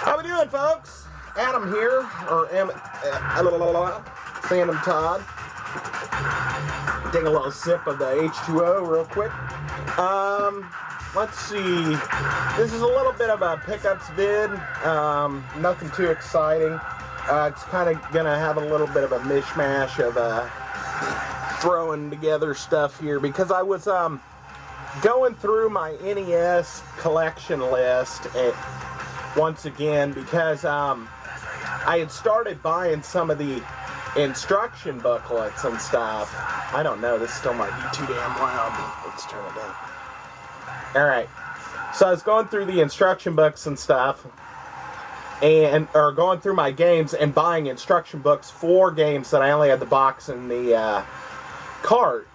How we doing, folks? Adam here, or Sandamtod. Take a little sip of the H2O real quick. Let's see. This is a little bit of a pickups vid. Nothing too exciting. It's kind of gonna have a little bit of a mishmash of throwing together stuff here because I was going through my NES collection list once again because I had started buying some of the instruction booklets and stuff. I don't know, this still might be too damn loud. Let's turn it down. Alright, so I was going through the instruction books and stuff, or going through my games and buying instruction books for games that I only had the box and the cart.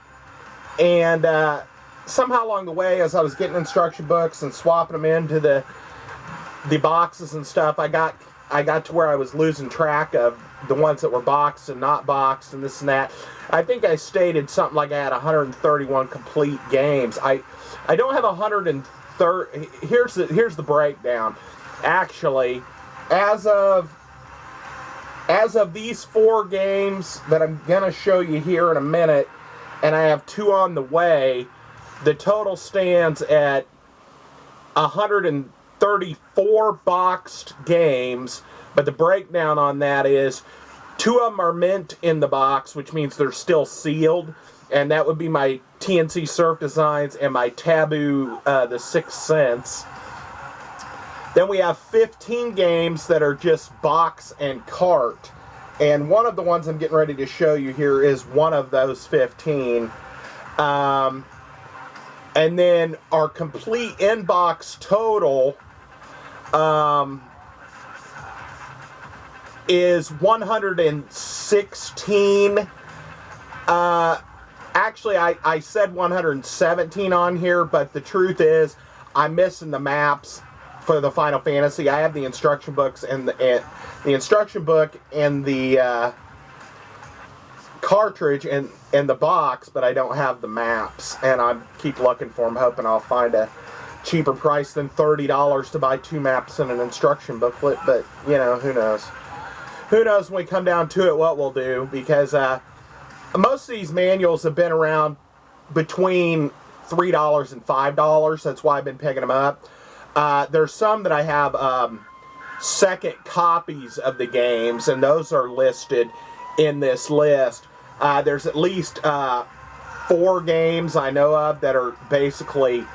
And somehow along the way, as I was getting instruction books and swapping them into the boxes and stuff, I got to where I was losing track of the ones that were boxed and not boxed and this and that. I think I stated something like I had 131 complete games. I don't have 130. Here's the breakdown. Actually, as of these 4 games that I'm gonna show you here in a minute, and I have 2 on the way, the total stands at 134 boxed games, but the breakdown on that is 2 of them are mint in the box, which means they're still sealed, and that would be my TNC Surf Designs and my Taboo, The Sixth Sense. Then we have 15 games that are just box and cart, and one of the ones I'm getting ready to show you here is one of those 15. And then our complete in-box total is 116. Actually, I said 117 on here, but the truth is I'm missing the maps for the Final Fantasy. I have the instruction books and the instruction book and the cartridge and the box, but I don't have the maps, and I keep looking for them, hoping I'll find a cheaper price than $30 to buy 2 maps and an instruction booklet. But you know, who knows? Who knows when we come down to it what we'll do, because most of these manuals have been around between $3 and $5. That's why I've been picking them up. There's some that I have second copies of the games, and those are listed in this list. There's at least 4 games I know of that are basically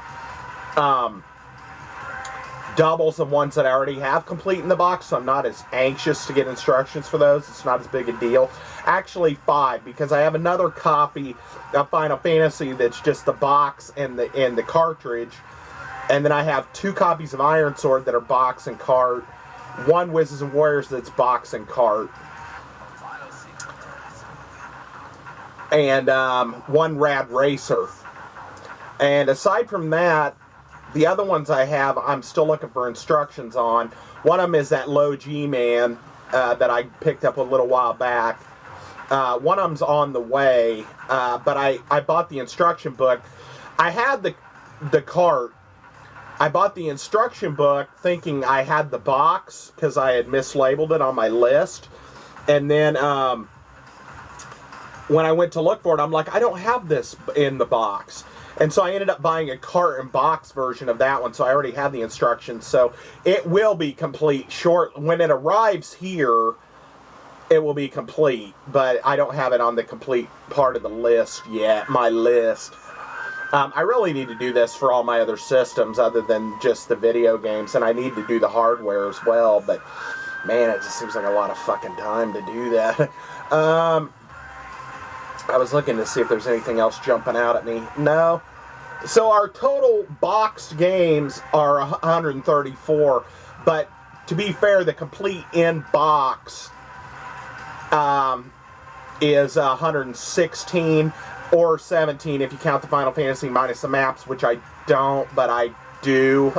doubles of ones that I already have complete in the box, so I'm not as anxious to get instructions for those. It's not as big a deal. Actually 5, because I have another copy of Final Fantasy that's just the box and the cartridge, and then I have 2 copies of Iron Sword that are box and cart, 1 Wizards and Warriors that's box and cart, and 1 Rad Racer. And aside from that, the other ones I have, I'm still looking for instructions on. One of them is that Low G-Man that I picked up a little while back. One of them's on the way, but I bought the instruction book. I had the cart. I bought the instruction book thinking I had the box because I had mislabeled it on my list. And then when I went to look for it, I'm like, I don't have this in the box. And so I ended up buying a cart and box version of that one, so I already have the instructions. So it will be complete short. When it arrives here, it will be complete, but I don't have it on the complete part of the list yet, my list. I really need to do this for all my other systems other than just the video games, and I need to do the hardware as well, but man, it just seems like a lot of fucking time to do that. I was looking to see if there's anything else jumping out at me. No. So our total boxed games are 134, but to be fair, the complete in-box is 116 or 17 if you count the Final Fantasy minus the maps, which I don't, but I do.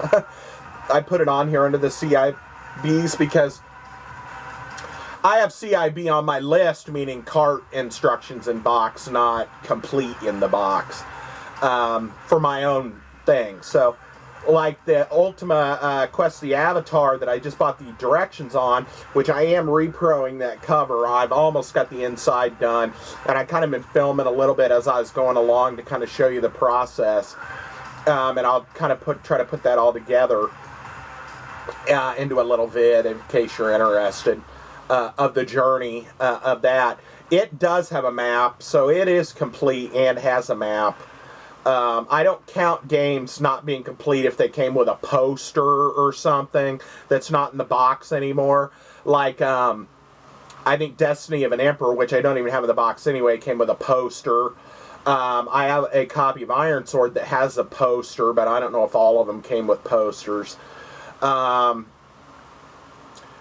I put it on here under the CIBs because I have CIB on my list, meaning cart instructions in box, not complete in the box, for my own thing. So, like the Ultima Quest the Avatar that I just bought the directions on, which I am reproing that cover. I've almost got the inside done, and I kind of been filming a little bit as I was going along to kind of show you the process. And I'll kind of try to put that all together into a little vid in case you're interested of the journey of that. It does have a map, so it is complete and has a map. I don't count games not being complete if they came with a poster or something that's not in the box anymore. Like, I think Destiny of an Emperor, which I don't even have in the box anyway, came with a poster. I have a copy of Iron Sword that has a poster, but I don't know if all of them came with posters.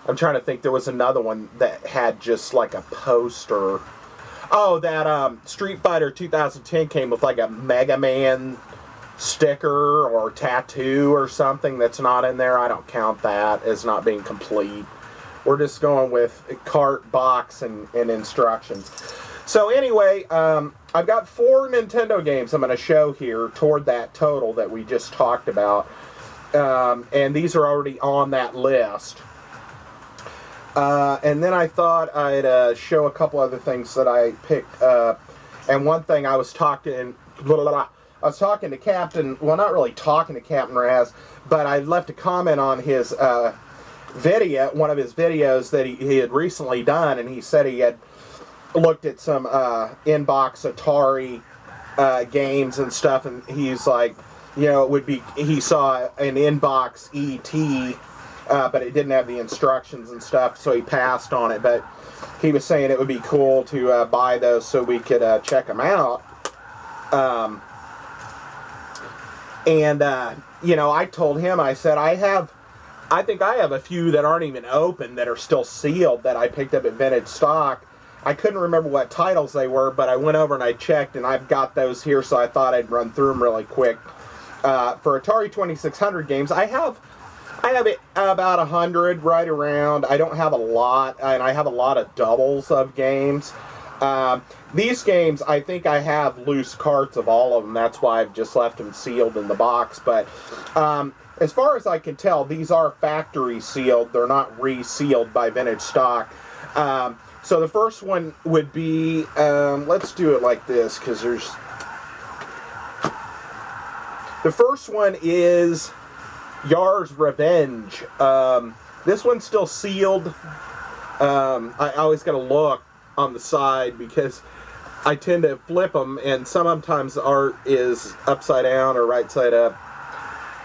I'm trying to think. There was another one that had just like a poster. Oh, that Street Fighter 2010 came with like a Mega Man sticker or tattoo or something that's not in there. I don't count that as not being complete. We're just going with cart, box, and instructions. So anyway, I've got 4 Nintendo games I'm going to show here toward that total that we just talked about. And these are already on that list. And then I thought I'd show a couple other things that I picked up. And one thing I was talking to Captain, well, not really talking to Captain Raz, but I left a comment on his video, one of his videos that he had recently done, and he said he had looked at some inbox Atari games and stuff, and he's like, you know, it would be, he saw an inbox ET, but it didn't have the instructions and stuff, so he passed on it. But he was saying it would be cool to buy those so we could check them out. You know, I told him, I said, I think I have a few that aren't even open that are still sealed that I picked up at Vintage Stock. I couldn't remember what titles they were, but I went over and I checked, and I've got those here, so I thought I'd run through them really quick. For Atari 2600 games, I have about 100 right around. I don't have a lot, and I have a lot of doubles of games. These games, I think I have loose carts of all of them. That's why I've just left them sealed in the box. But as far as I can tell, these are factory sealed. They're not resealed by Vintage Stock. So the first one would be, let's do it like this, because there's... The first one is Yar's Revenge. This one's still sealed. I always got to look on the side because I tend to flip them, and sometimes the art is upside down or right side up.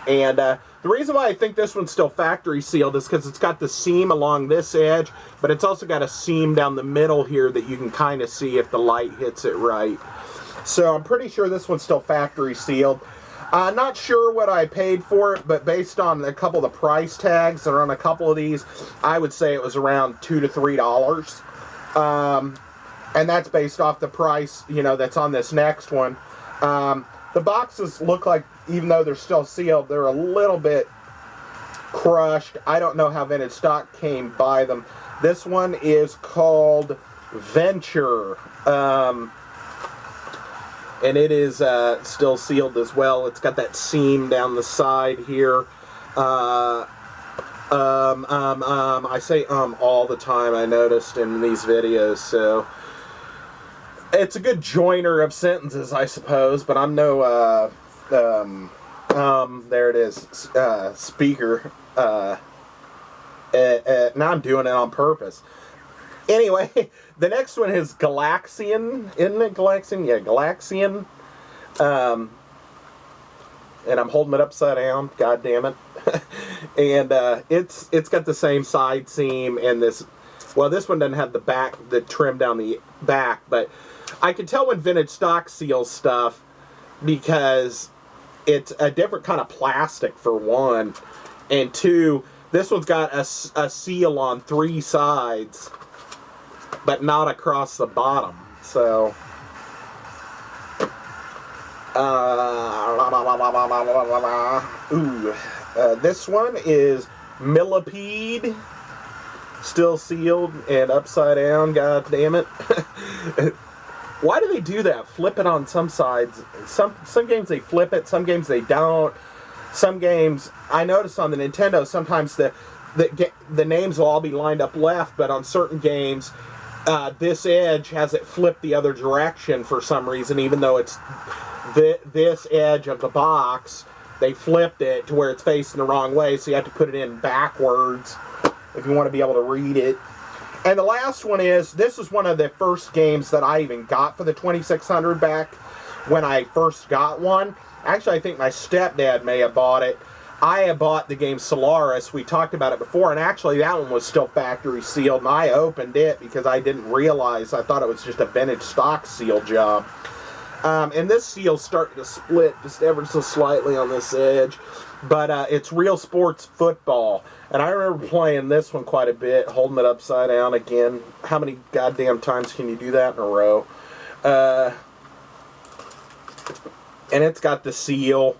And the reason why I think this one's still factory sealed is because it's got the seam along this edge, but it's also got a seam down the middle here that you can kind of see if the light hits it right. So I'm pretty sure this one's still factory sealed. Not sure what I paid for it, but based on a couple of the price tags that are on a couple of these, I would say it was around $2 to $3. And that's based off the price, you know, that's on this next one. The boxes look like, even though they're still sealed, they're a little bit crushed. I don't know how Vintage Stock came by them. This one is called Venture. And it is still sealed as well. It's got that seam down the side here. I say all the time, I noticed in these videos, so it's a good joiner of sentences, I suppose, but I'm no there it is, speaker. Now I'm doing it on purpose. Anyway, the next one is Galaxian, isn't it? Galaxian? Yeah, Galaxian. And I'm holding it upside down, god damn it. And it's got the same side seam and this, well, this one doesn't have the back, the trim down the back, but I can tell when Vintage Stock seals stuff because it's a different kind of plastic, for one, and two, this one's got a seal on 3 sides, but not across the bottom. So, this one is Millipede. still sealed and upside down. God damn it! Why do they do that? Flip it on some sides. Some games they flip it. Some games they don't. Some games I notice on the Nintendo sometimes the names will all be lined up left, but on certain games, this edge has it flipped the other direction for some reason, even though it's this edge of the box. They flipped it to where it's facing the wrong way, so you have to put it in backwards if you want to be able to read it. And the last one is, this is one of the first games that I even got for the 2600 back when I first got one. Actually, I think my stepdad may have bought it. I had bought the game Solaris. We talked about it before, and actually that one was still factory sealed, and I opened it because I didn't realize. I thought it was just a vintage stock seal job. And this seal's starting to split just ever so slightly on this edge. But it's Real Sports Football. And I remember playing this one quite a bit, holding it upside down again. How many goddamn times can you do that in a row? And it's got the seal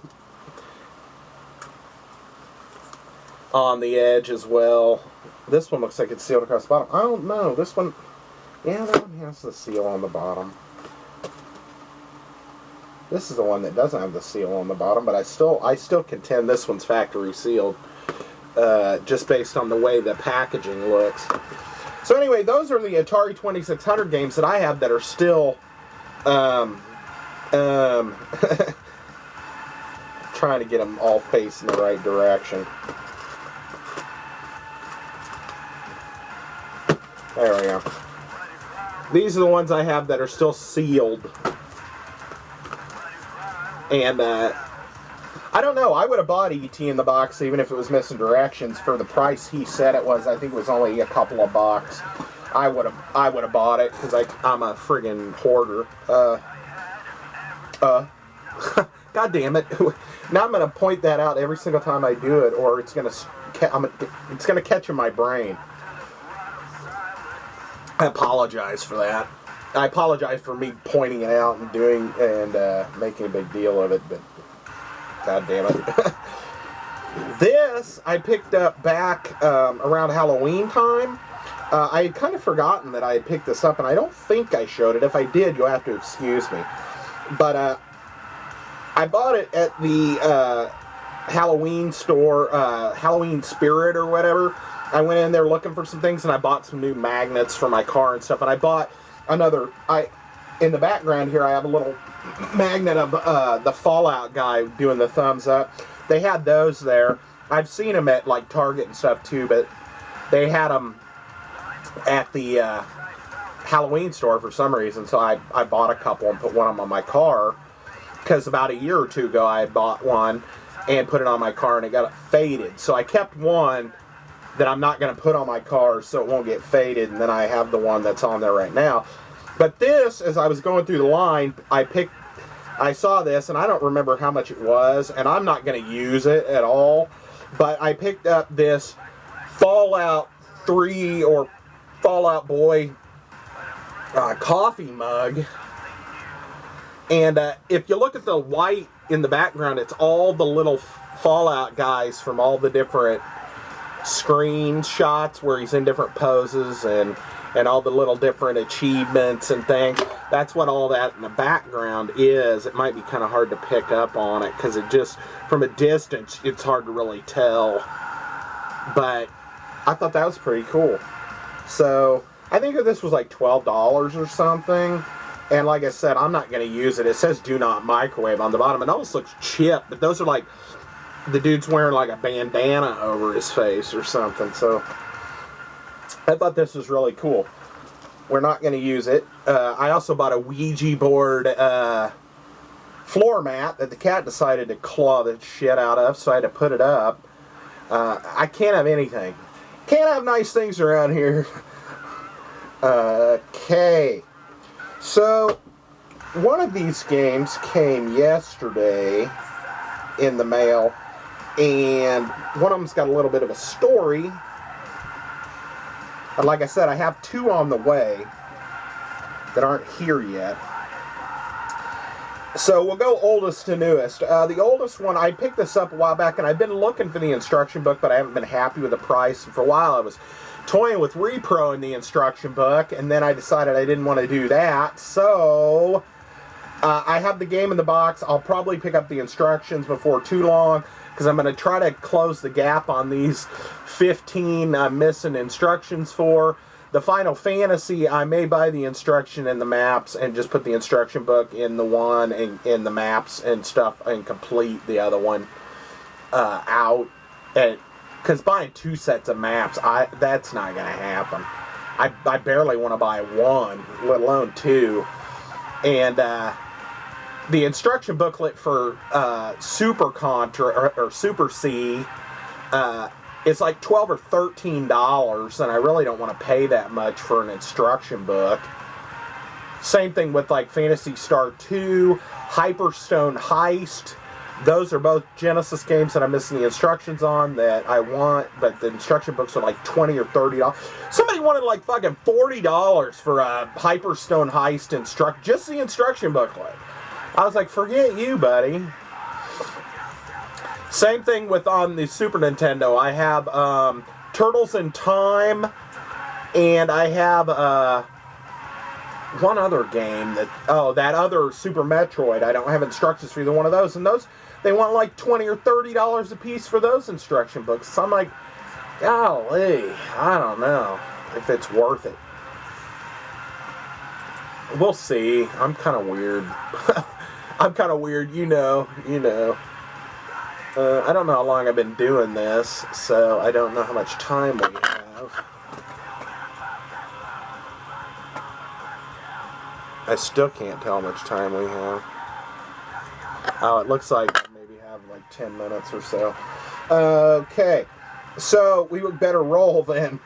on the edge as well. This one looks like it's sealed across the bottom. I don't know. This one, yeah, that one has the seal on the bottom. This is the one that doesn't have the seal on the bottom, but I still contend this one's factory sealed, just based on the way the packaging looks. So anyway, those are the Atari 2600 games that I have that are still trying to get them all facing the right direction. There we go. These are the ones I have that are still sealed. And, I don't know, I would have bought E.T. in the box even if it was missing directions for the price he said it was. I think it was only a couple of bucks. I would have bought it because I'm a friggin' hoarder. God damn it. Now I'm going to point that out every single time I do it, or it's going to catch in my brain. I apologize for that. I apologize for me pointing it out and making a big deal of it, but god damn it. This I picked up back around Halloween time. I had kind of forgotten that I had picked this up, and I don't think I showed it. If I did, you'll have to excuse me. But I bought it at the Halloween store, Halloween Spirit or whatever. I went in there looking for some things, and I bought some new magnets for my car and stuff, and I bought another, in the background here, I have a little magnet of the Fallout guy doing the thumbs up. They had those there. I've seen them at, like, Target and stuff, too, but they had them at the Halloween store for some reason, so I bought a couple and put one of them on my car, because about a year or two ago, I had bought one and put it on my car, and it got faded. So I kept one that I'm not going to put on my car so it won't get faded, and then I have the one that's on there right now. But this, as I was going through the line, I saw this, and I don't remember how much it was, and I'm not going to use it at all, but I picked up this Fallout 3 or Fallout Boy coffee mug, and if you look at the white in the background, it's all the little Fallout guys from all the different screenshots where he's in different poses and all the little different achievements and things. That's what all that in the background is. It might be kind of hard to pick up on it because it just, from a distance, it's hard to really tell. But I thought that was pretty cool. So I think that this was like $12 or something. And like I said, I'm not going to use it. It says do not microwave on the bottom. It almost looks chipped, but those are like, the dude's wearing like a bandana over his face or something. So I thought this was really cool. We're not going to use it. I also bought a Ouija board floor mat that the cat decided to claw the shit out of, so I had to put it up. I can't have anything. Can't have nice things around here. Okay. So, one of these games came yesterday in the mail, and one of them's got a little bit of a story. And like I said, I have two on the way that aren't here yet. So we'll go oldest to newest. The oldest one, I picked this up a while back, and I've been looking for the instruction book, but I haven't been happy with the price. And for a while, I was toying with reproing the instruction book, and then I decided I didn't want to do that. So I have the game in the box. I'll probably pick up the instructions before too long, because I'm going to try to close the gap on these 15 missing instructions for. The Final Fantasy, I may buy the instruction and the maps and just put the instruction book in the one and in the maps and stuff and complete the other one out. Because buying 2 sets of maps, that's not going to happen. I barely want to buy 1, let alone 2. And the instruction booklet for Super Contra or Super C, it's like $12 or $13, and I really don't want to pay that much for an instruction book. Same thing with like Phantasy Star 2, Hyperstone Heist. Those are both Genesis games that I'm missing the instructions on that I want, but the instruction books are like $20 or $30. Somebody wanted like fucking $40 for a Hyperstone Heist just the instruction booklet. I was like, forget you, buddy. Same thing with on the Super Nintendo. I have Turtles in Time, and I have one other game that other Super Metroid. I don't have instructions for either one of those, and those they want like $20 or $30 a piece for those instruction books. So I'm like, golly, I don't know if it's worth it. We'll see. I'm kind of weird. I'm kind of weird, you know. I don't know how long I've been doing this, so I don't know how much time we have. I still can't tell how much time we have. Oh, it looks like I maybe have like 10 minutes or so. Okay, so we would better roll then.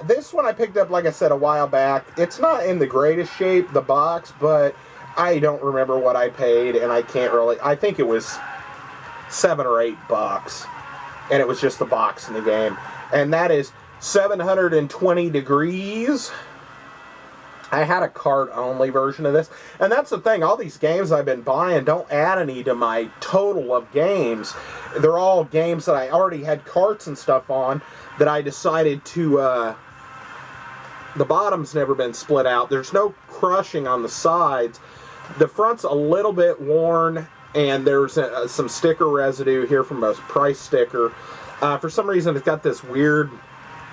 This one I picked up, like I said, a while back. It's not in the greatest shape, the box, but I don't remember what I paid, and I can't really... I think it was $7 or $8, and it was just the box in the game. And that is 720 Degrees. I had a card-only version of this. And that's the thing, all these games I've been buying don't add any to my total of games. They're all games that I already had carts and stuff on that I decided to... the bottom's never been split out. There's no crushing on the sides. The front's a little bit worn, and there's some sticker residue here from a price sticker. For some reason, it's got this weird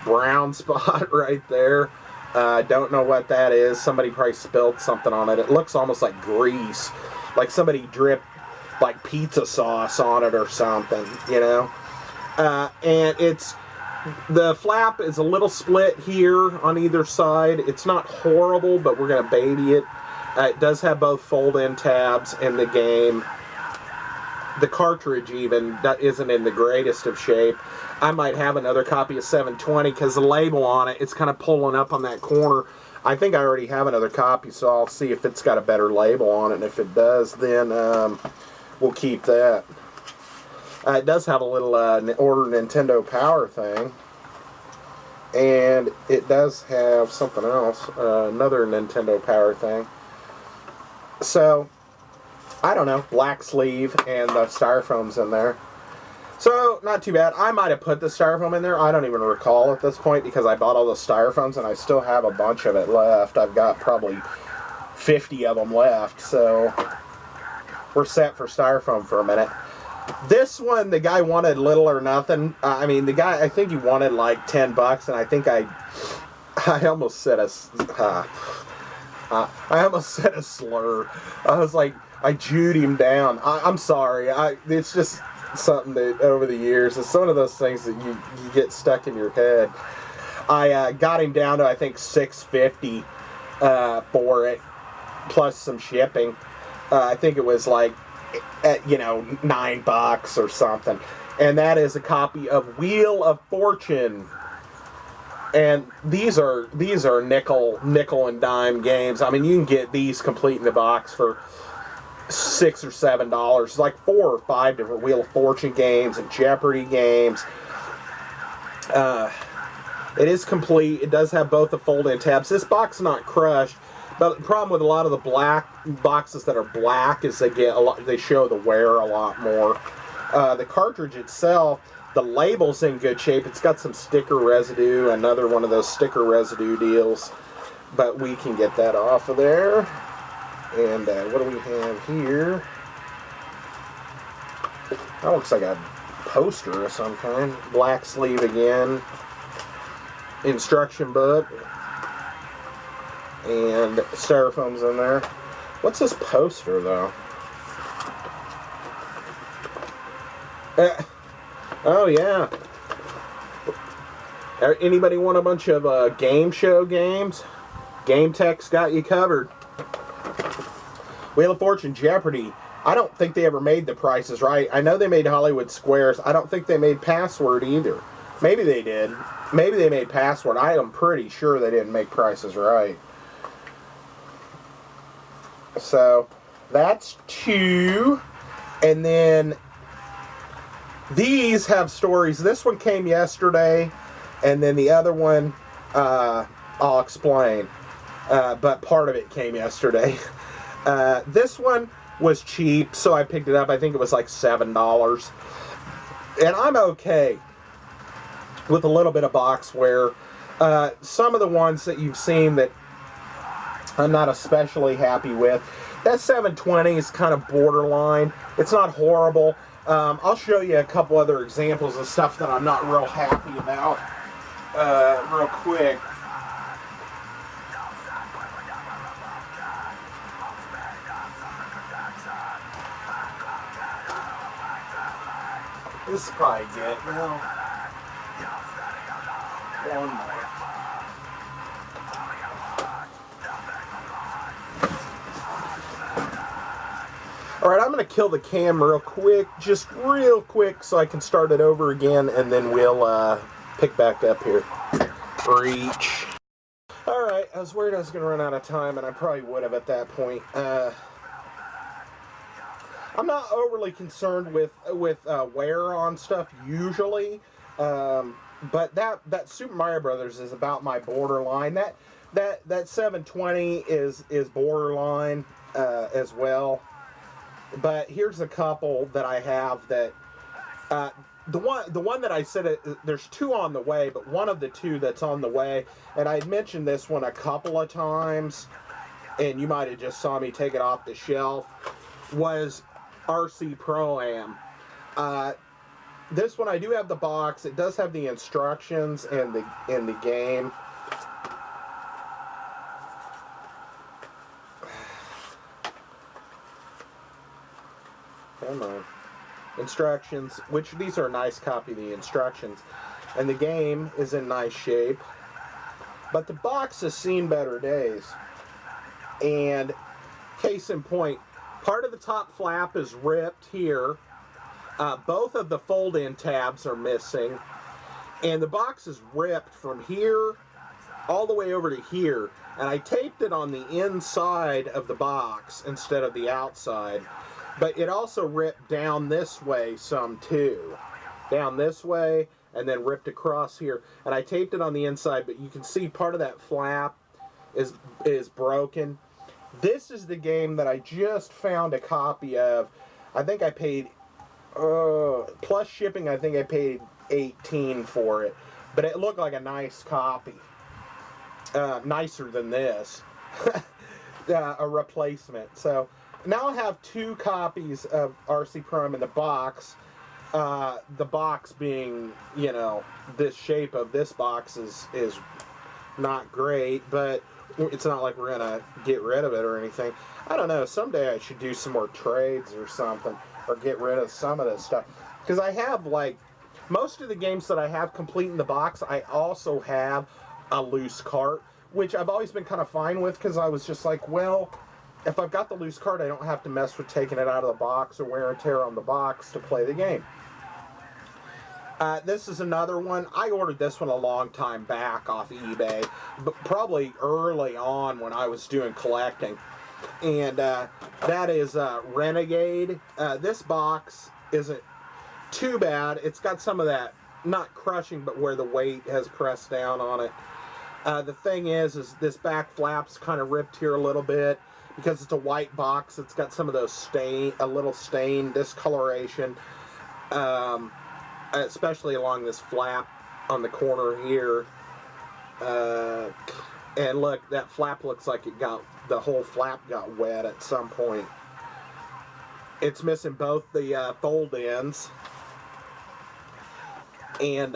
brown spot right there. Don't know what that is. Somebody probably spilled something on it. It looks almost like grease. Like somebody dripped like pizza sauce on it or something, you know. And the flap is a little split here on either side. It's not horrible, but we're going to baby it. It does have both fold-in tabs in the game. The cartridge even isn't in the greatest of shape. I might have another copy of 720 because the label on it, it's kind of pulling up on that corner. I think I already have another copy, so I'll see if it's got a better label on it. And if it does, then we'll keep that. It does have a little Order Nintendo Power thing. And it does have something else, another Nintendo Power thing. So, I don't know, black sleeve and the styrofoam's in there. So, not too bad. I might have put the styrofoam in there. I don't even recall at this point because I bought all the styrofoams and I still have a bunch of it left. I've got probably 50 of them left, so we're set for styrofoam for a minute. This one, the guy wanted little or nothing. I mean, the guy, I think he wanted like $10, and I think I almost said I almost said a slur. I was like, I Jewed him down. I'm sorry. It's just something that over the years, it's one of those things that you get stuck in your head. I got him down to, I think, $6.50 for it, plus some shipping. I think it was like, $9 or something. And that is a copy of Wheel of Fortune. And these are nickel and dime games. I mean, you can get these complete in the box for $6 or $7. It's like 4 or 5 different Wheel of Fortune games and Jeopardy games. It is complete. It does have both the fold-in tabs. This box is not crushed, But the problem with a lot of the black boxes that are black is they show the wear a lot more. The cartridge itself, the label's in good shape. It's got some sticker residue, another one of those sticker residue deals. But we can get that off of there. And what do we have here? That looks like a poster of some kind. Black sleeve again. Instruction book. And styrofoam's in there. What's this poster, though? Oh, yeah. Anybody want a bunch of game show games? Game Tech's got you covered. Wheel of Fortune, Jeopardy. I don't think they ever made The Price is Right. I know they made Hollywood Squares. I don't think they made Password either. Maybe they did. Maybe they made Password. I am pretty sure they didn't make Price is Right. So, that's 2. And then these have stories. This one came yesterday, and then the other one, I'll explain. But part of it came yesterday. This one was cheap, so I picked it up. I think it was like $7. And I'm okay with a little bit of boxware. Some of the ones that you've seen that I'm not especially happy with. That 720 is kind of borderline. It's not horrible. I'll show you a couple other examples of stuff that I'm not real happy about real quick. This is probably good. No. One more. Alright, I'm going to kill the cam real quick, just real quick, so I can start it over again, and then we'll pick back up here. Reach. Alright, I was worried I was going to run out of time, and I probably would have at that point. I'm not overly concerned with wear on stuff usually, but that Super Mario Brothers is about my borderline. That 720 is borderline as well. But here's a couple that I have that the one that I said there's 2 on the way, but one of the 2 that's on the way, and I mentioned this one a couple of times, and you might have just saw me take it off the shelf, was RC Pro-Am. This one I do have the box. It does have the instructions and the game. Come on. Instructions, which these are a nice copy of the instructions. And the game is in nice shape. But the box has seen better days. And case in point, part of the top flap is ripped here. Both of the fold-in tabs are missing. And the box is ripped from here all the way over to here. And I taped it on the inside of the box instead of the outside. But it also ripped down this way some too. Down this way, and then ripped across here. And I taped it on the inside, but you can see part of that flap is broken. This is the game that I just found a copy of. I think I paid, plus shipping, I think I paid $18 for it. But it looked like a nice copy. Nicer than this. A replacement. So now I have 2 copies of RC Pro-Am in the box. The box being, you know, this shape of this box is not great, but it's not like we're gonna get rid of it or anything. I don't know, someday I should do some more trades or something, or get rid of some of this stuff, because I have, like, most of the games that I have complete in the box, I also have a loose cart, which I've always been kind of fine with, because I was just like, well, if I've got the loose cart, I don't have to mess with taking it out of the box or wear and tear on the box to play the game. This is another one. I ordered this one a long time back off eBay, but probably early on when I was doing collecting. And that is Renegade. This box isn't too bad. It's got some of that, not crushing, but where the weight has pressed down on it. The thing is this back flap's kind of ripped here a little bit because it's a white box. It's got some of those a little stain discoloration, especially along this flap on the corner here. And look, that flap looks like the whole flap got wet at some point. It's missing both the fold ends, and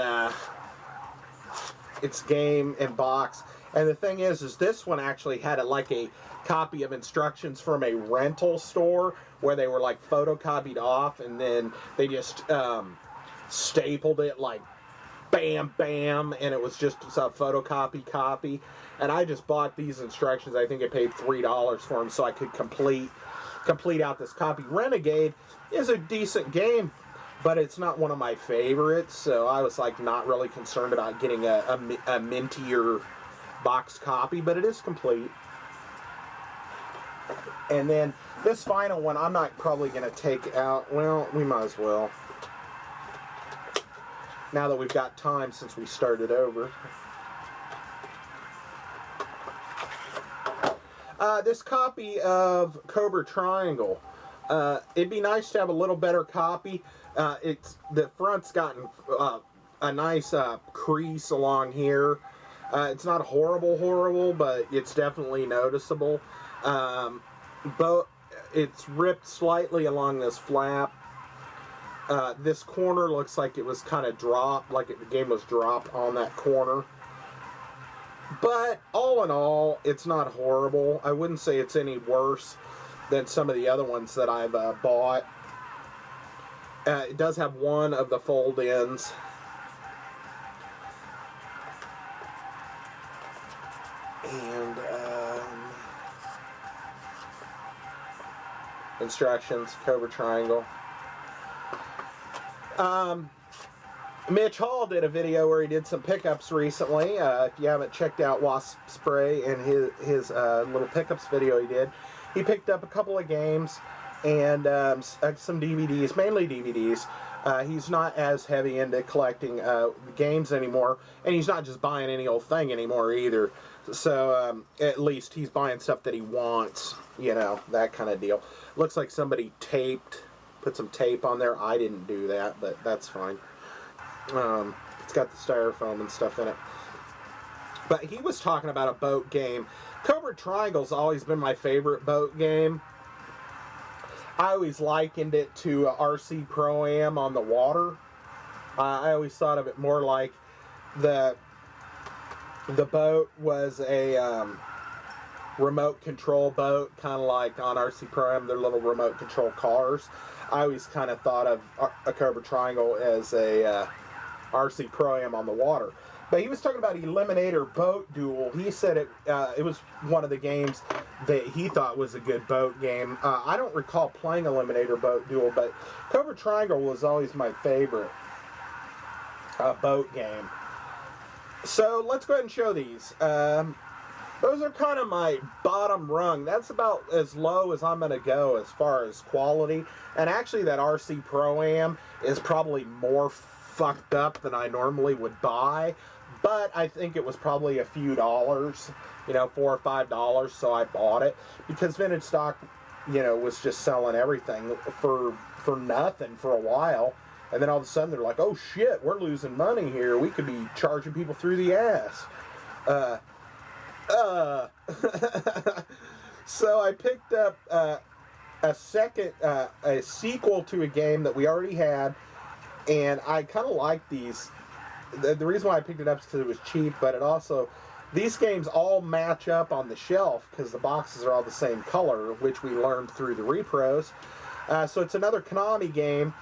it's game and box. And the thing is this one actually had a copy of instructions from a rental store where they were like photocopied off, and then they just stapled it like bam bam, and it was just a photocopy copy. And I just bought these instructions. I think I paid $3 for them so I could complete out this copy. Renegade is a decent game, but it's not one of my favorites, so I was like not really concerned about getting a mintier box copy, but it is complete. And then this final one I'm not probably going to take out. Well, we might as well, now that we've got time since we started over. This copy of Cobra Triangle. It'd be nice to have a little better copy. The front's gotten a nice crease along here. It's not horrible, but it's definitely noticeable. But it's ripped slightly along this flap. This corner looks like it was kind of dropped, like the game was dropped on that corner. But all in all, it's not horrible. I wouldn't say it's any worse than some of the other ones that I've bought. It does have one of the fold ends. And instructions, Cobra Triangle. Mitch Hall did a video where he did some pickups recently. If you haven't checked out Wasp Spray and his little pickups video he picked up a couple of games and some DVDs, mainly DVDs. He's not as heavy into collecting games anymore, and he's not just buying any old thing anymore either. So at least he's buying stuff that he wants, you know, that kind of deal. Looks like somebody put some tape on there. I didn't do that, but that's fine. It's got the styrofoam and stuff in it. But he was talking about a boat game. Cobra Triangle's always been my favorite boat game. I always likened it to RC Pro-Am on the water. I always thought of it more like the boat was a remote control boat, kind of like on RC Pro-Am, their little remote control cars. I always kind of thought of a Cobra Triangle as a RC Pro-Am on the water. But he was talking about Eliminator Boat Duel. He said it was one of the games that he thought was a good boat game. I don't recall playing Eliminator Boat Duel, but Cobra Triangle was always my favorite boat game. So let's go ahead and show these. Those are kind of my bottom rung. That's about as low as I'm going to go as far as quality. And actually that RC Pro-Am is probably more fucked up than I normally would buy. But I think it was probably a few dollars, you know, $4 or $5, so I bought it. Because Vintage Stock, you know, was just selling everything for nothing for a while. And then all of a sudden they're like, oh shit, we're losing money here. We could be charging people through the ass. So I picked up a sequel to a game that we already had, and I kind of like these. The reason why I picked it up is because it was cheap, but it also, these games all match up on the shelf because the boxes are all the same color, which we learned through the repros. So it's another Konami game.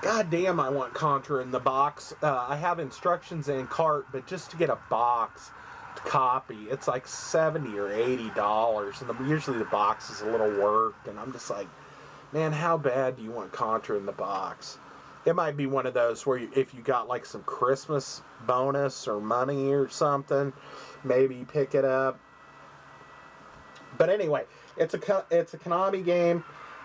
God damn, I want Contra in the box. I have instructions in cart, but just to get a box copy, it's like $70 or $80, and usually the box is a little worked, and I'm just like, man, how bad do you want Contra in the box? It might be one of those where if you got like some Christmas bonus or money or something, maybe pick it up. But anyway, it's a Konami game.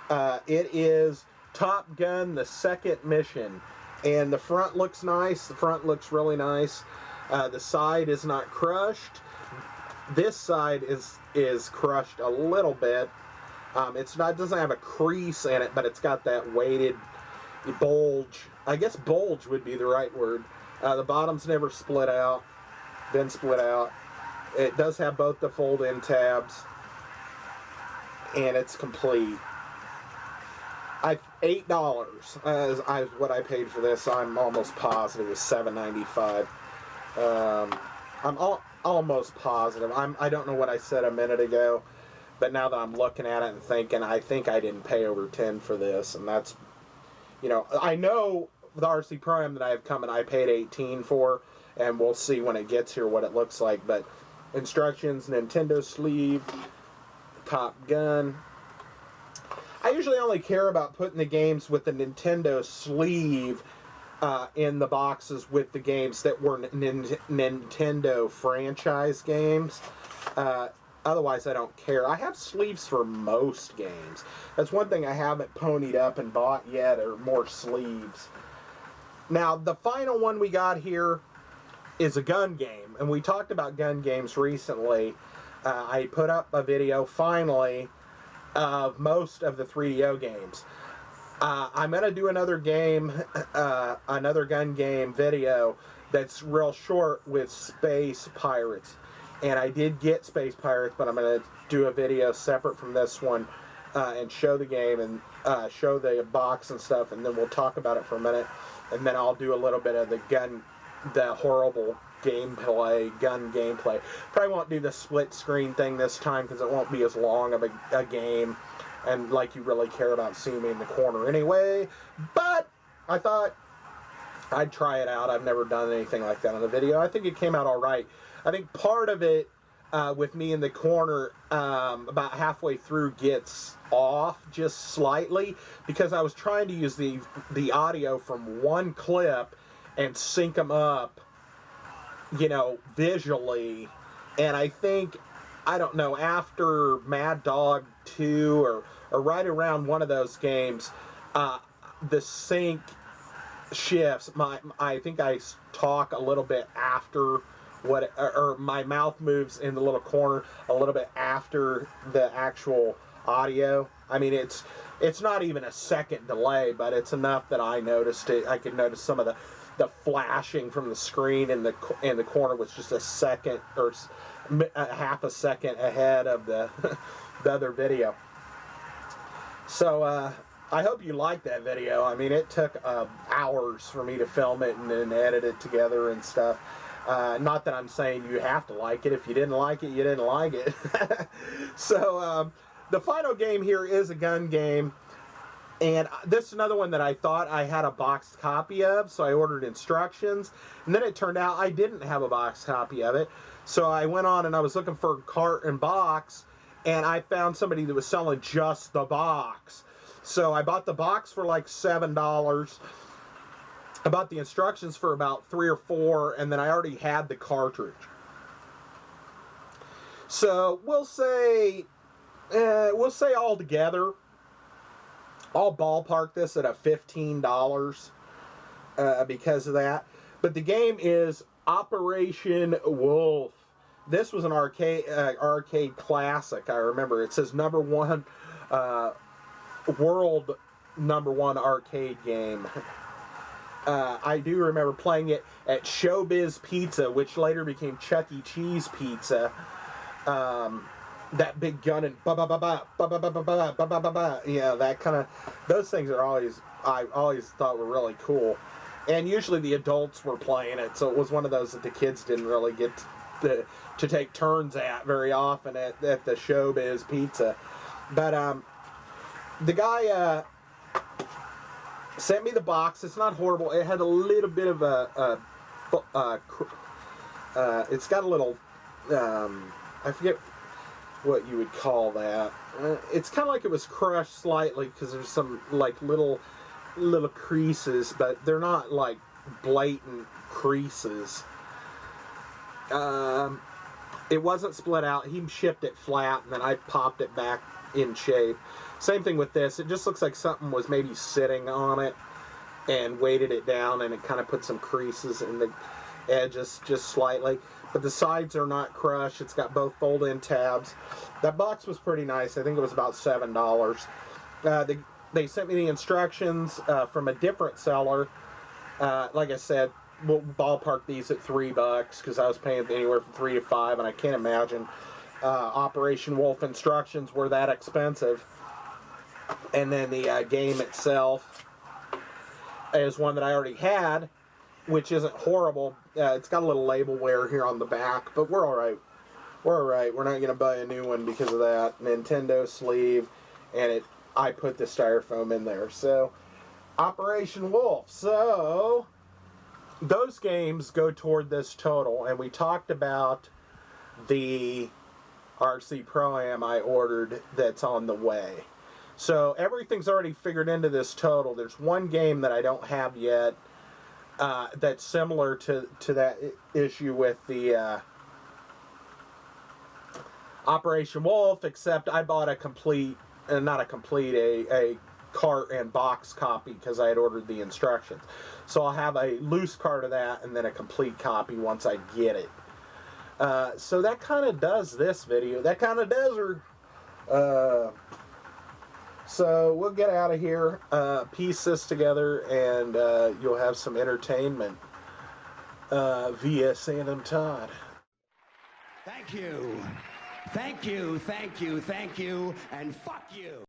It is Top Gun: The Second Mission, and the front looks nice. The front looks really nice. The side is not crushed. This side is crushed a little bit. It doesn't have a crease in it, but it's got that weighted bulge. I guess bulge would be the right word. The bottom's never split out. Been split out. It does have both the fold-in tabs, and it's complete. $8 is what I paid for this. I'm almost positive it was $7.95. I'm almost positive. I don't know what I said a minute ago, but now that I'm looking at it and thinking, I think I didn't pay over $10 for this, and that's, you know, I know the RC Pro-Am that I have coming, I paid $18 for, and we'll see when it gets here what it looks like. But instructions, Nintendo sleeve, Top Gun. I usually only care about putting the games with the Nintendo sleeve in the boxes with the games that were Nintendo franchise games. Otherwise, I don't care. I have sleeves for most games. That's one thing I haven't ponied up and bought yet, or more sleeves. Now, the final one we got here is a gun game, and we talked about gun games recently. I put up a video, finally, of most of the 3DO games. I'm going to do another game, another gun game video that's real short with Space Pirates. And I did get Space Pirates, but I'm going to do a video separate from this one and show the game and show the box and stuff, and then we'll talk about it for a minute. And then I'll do a little bit of the horrible gun gameplay. Probably won't do the split screen thing this time because it won't be as long of a game, and like you really care about seeing me in the corner anyway. But I thought I'd try it out. I've never done anything like that on the video. I think it came out all right. I think part of it with me in the corner about halfway through gets off just slightly because I was trying to use the audio from one clip and sync them up, you know, visually. And I think, I don't know, after Mad Dog 2 or right around one of those games, the sync shifts. I think I talk a little bit after or my mouth moves in the little corner a little bit after the actual audio. I mean, it's not even a second delay, but it's enough that I noticed it. I could notice some of the flashing from the screen in the corner was just a second or a half a second ahead of the the other video. So I hope you liked that video. I mean, it took hours for me to film it and then edit it together and stuff. Not that I'm saying you have to like it. If you didn't like it, you didn't like it. So the final game here is a gun game. And this is another one that I thought I had a boxed copy of, so I ordered instructions. And then it turned out I didn't have a boxed copy of it. So I went on and I was looking for cart and box, and I found somebody that was selling just the box. So I bought the box for like $7. I bought the instructions for about $3 or $4, and then I already had the cartridge. So we'll say all together, I'll ballpark this at a $15 because of that. But the game is Operation Wolf. This was an arcade classic. I remember it says #1 world #1 arcade game. I do remember playing it at Showbiz Pizza, which later became Chuck E. Cheese Pizza. That big gun and ba ba ba ba ba ba ba ba ba ba ba ba ba. Yeah, that kind of, those things are I always thought were really cool. And usually the adults were playing it, so it was one of those that the kids didn't really get to take turns at very often at the Showbiz Pizza. But the guy sent me the box. It's not horrible. It had a little bit of it's got a little, I forget what you would call that. It's kind of like it was crushed slightly because there's some like little creases, but they're not like blatant creases. It wasn't split out. He shipped it flat, and then I popped it back in shape. Same thing with this. It just looks like something was maybe sitting on it and weighted it down, and it kind of put some creases in edges just slightly, but the sides are not crushed. It's got both fold-in tabs. That box was pretty nice. I think it was about $7. They sent me the instructions from a different seller. Like I said, we'll ballpark these at $3 because I was paying anywhere from $3 to $5, and I can't imagine Operation Wolf instructions were that expensive. And then the game itself is one that I already had, which isn't horrible. It's got a little label wear here on the back, but we're all right. We're all right. We're not going to buy a new one because of that. Nintendo sleeve, and I put the styrofoam in there. So, Operation Wolf. So, those games go toward this total, and we talked about the RC Pro-Am I ordered that's on the way. So, everything's already figured into this total. There's one game that I don't have yet that's similar to that issue with the Operation Wolf, except I bought a complete, not a complete, a cart and box copy because I had ordered the instructions. So I'll have a loose cart of that and then a complete copy once I get it. So that kind of does this video. That kind of does her. So we'll get out of here, piece this together, and you'll have some entertainment via Sandamtod. Thank you. Thank you, thank you, thank you, and fuck you.